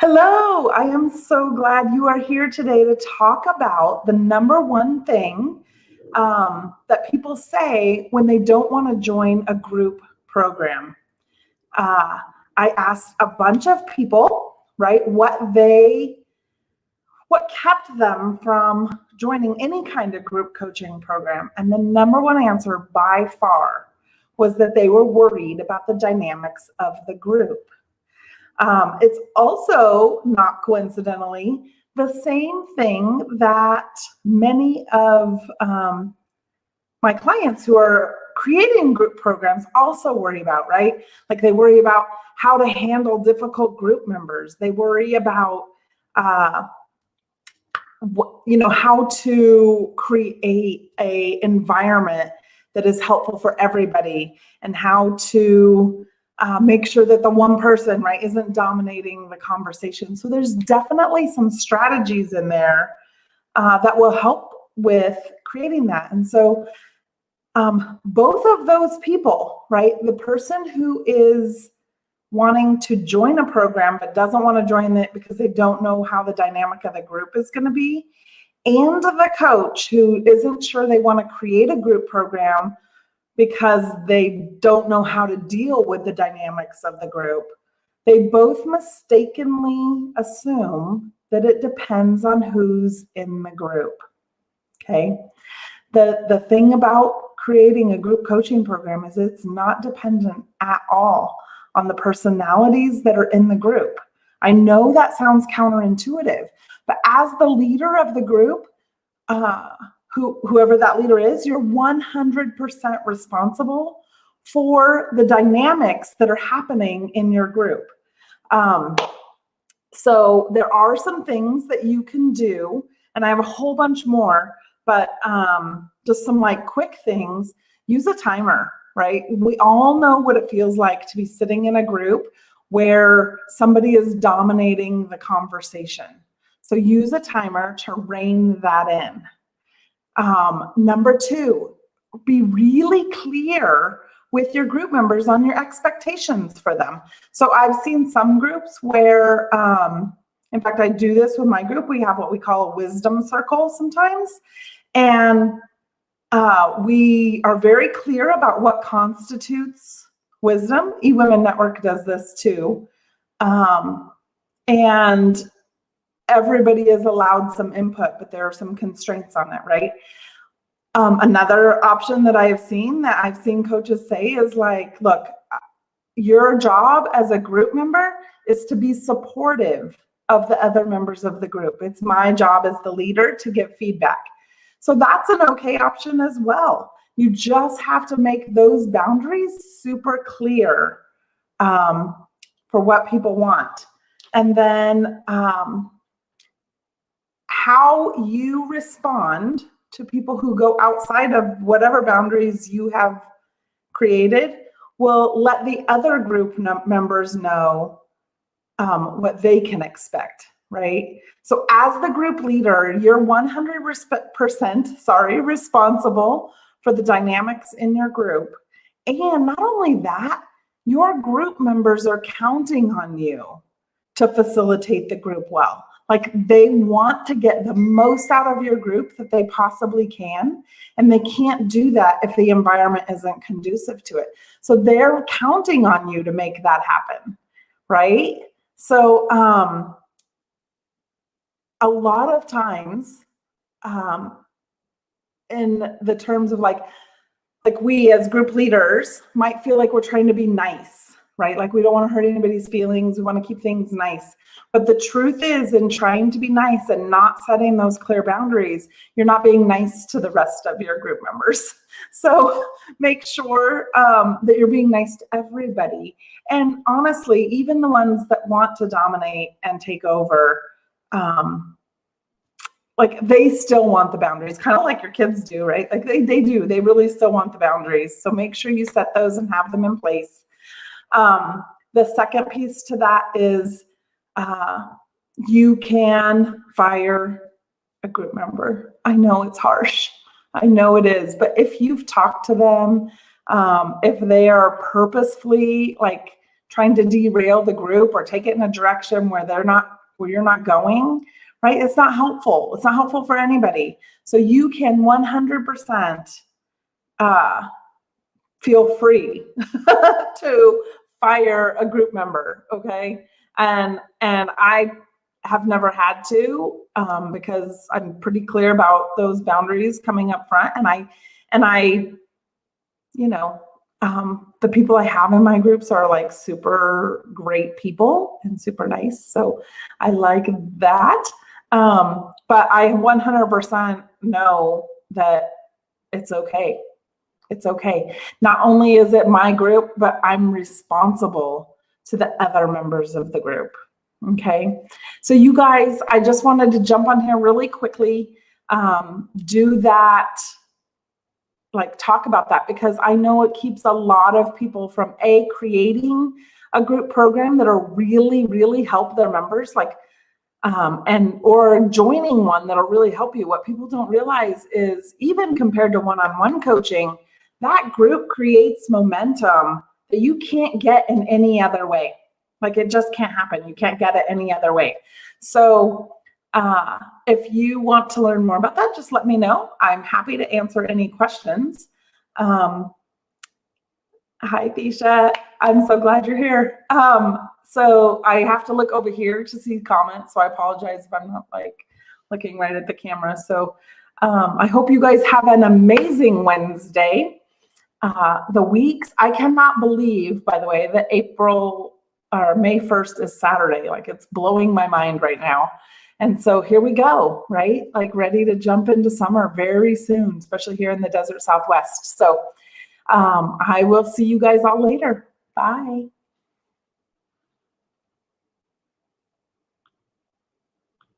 Hello, I am so glad you are here today to talk about the number one thing that people say when they don't want to join a group program. Uh, I asked a bunch of people, right, what kept them from joining any kind of group coaching program. And the number one answer by far was that they were worried about the dynamics of the group. It's also, not coincidentally, the same thing that many of my clients who are creating group programs also worry about, right? Like they worry about how to handle difficult group members. They worry about, how to create a environment that is helpful for everybody, and how to make sure that the one person, right, isn't dominating the conversation. So there's definitely some strategies in there that will help with creating that. And so both of those people, right, the person who is wanting to join a program but doesn't want to join it because they don't know how the dynamic of the group is going to be, and the coach who isn't sure they want to create a group program because they don't know how to deal with the dynamics of the group, they both mistakenly assume that it depends on who's in the group. Okay? The thing about creating a group coaching program is it's not dependent at all on the personalities that are in the group. I know that sounds counterintuitive, but as the leader of the group, whoever that leader is, you're 100% responsible for the dynamics that are happening in your group. So there are some things that you can do, and I have a whole bunch more, but just some like quick things. Use a timer, right? We all know what it feels like to be sitting in a group where somebody is dominating the conversation. So use a timer to rein that in. Number two, be really clear with your group members on your expectations for them. So I've seen some groups where, in fact, I do this with my group. We have what we call a wisdom circle sometimes. And we are very clear about what constitutes wisdom. eWomen Network does this too. And everybody is allowed some input, but there are some constraints on it, right? Another option that I've seen coaches say is like, look, your job as a group member is to be supportive of the other members of the group. It's my job as the leader to give feedback. So that's an okay option as well. You just have to make those boundaries super clear for what people want. And then how you respond to people who go outside of whatever boundaries you have created will let the other group members know what they can expect, right? So as the group leader, you're 100% responsible for the dynamics in your group. And not only that, your group members are counting on you to facilitate the group well. Like they want to get the most out of your group that they possibly can, and they can't do that if the environment isn't conducive to it. So they're counting on you to make that happen, right? So a lot of times in the terms of like we as group leaders might feel like we're trying to be nice, right? Like we don't want to hurt anybody's feelings. We want to keep things nice. But the truth is, in trying to be nice and not setting those clear boundaries, you're not being nice to the rest of your group members. So make sure that you're being nice to everybody. And honestly, even the ones that want to dominate and take over, like they still want the boundaries, kind of like your kids do, right? Like they do, they really still want the boundaries. So make sure you set those and have them in place. The second piece to that is you can fire a group member. I know it's harsh. I know it is. But if you've talked to them, if they are purposefully like trying to derail the group or take it in a direction where you're not going, right? It's not helpful. It's not helpful for anybody. So you can 100% feel free to fire a group member, okay? And I have never had to, because I'm pretty clear about those boundaries coming up front. And I, you know, the people I have in my groups are like super great people and super nice. So I like that. But I 100% know that it's okay. It's okay. Not only is it my group, but I'm responsible to the other members of the group. Okay. So you guys, I just wanted to jump on here really quickly, do that, like talk about that, because I know it keeps a lot of people from creating a group program that'll really, really help their members, like, or joining one that'll really help you. What people don't realize is, even compared to one-on-one coaching, that group creates momentum that you can't get in any other way. Like, it just can't happen. You can't get it any other way. So if you want to learn more about that, just let me know. I'm happy to answer any questions. Hi, Tisha. I'm so glad you're here. So I have to look over here to see comments, so I apologize if I'm not like looking right at the camera. So I hope you guys have an amazing Wednesday. The weeks, I cannot believe, by the way, that May 1st is Saturday. Like, it's blowing my mind right now. And so here we go, right? Like, ready to jump into summer very soon, especially here in the desert Southwest. So I will see you guys all later. Bye.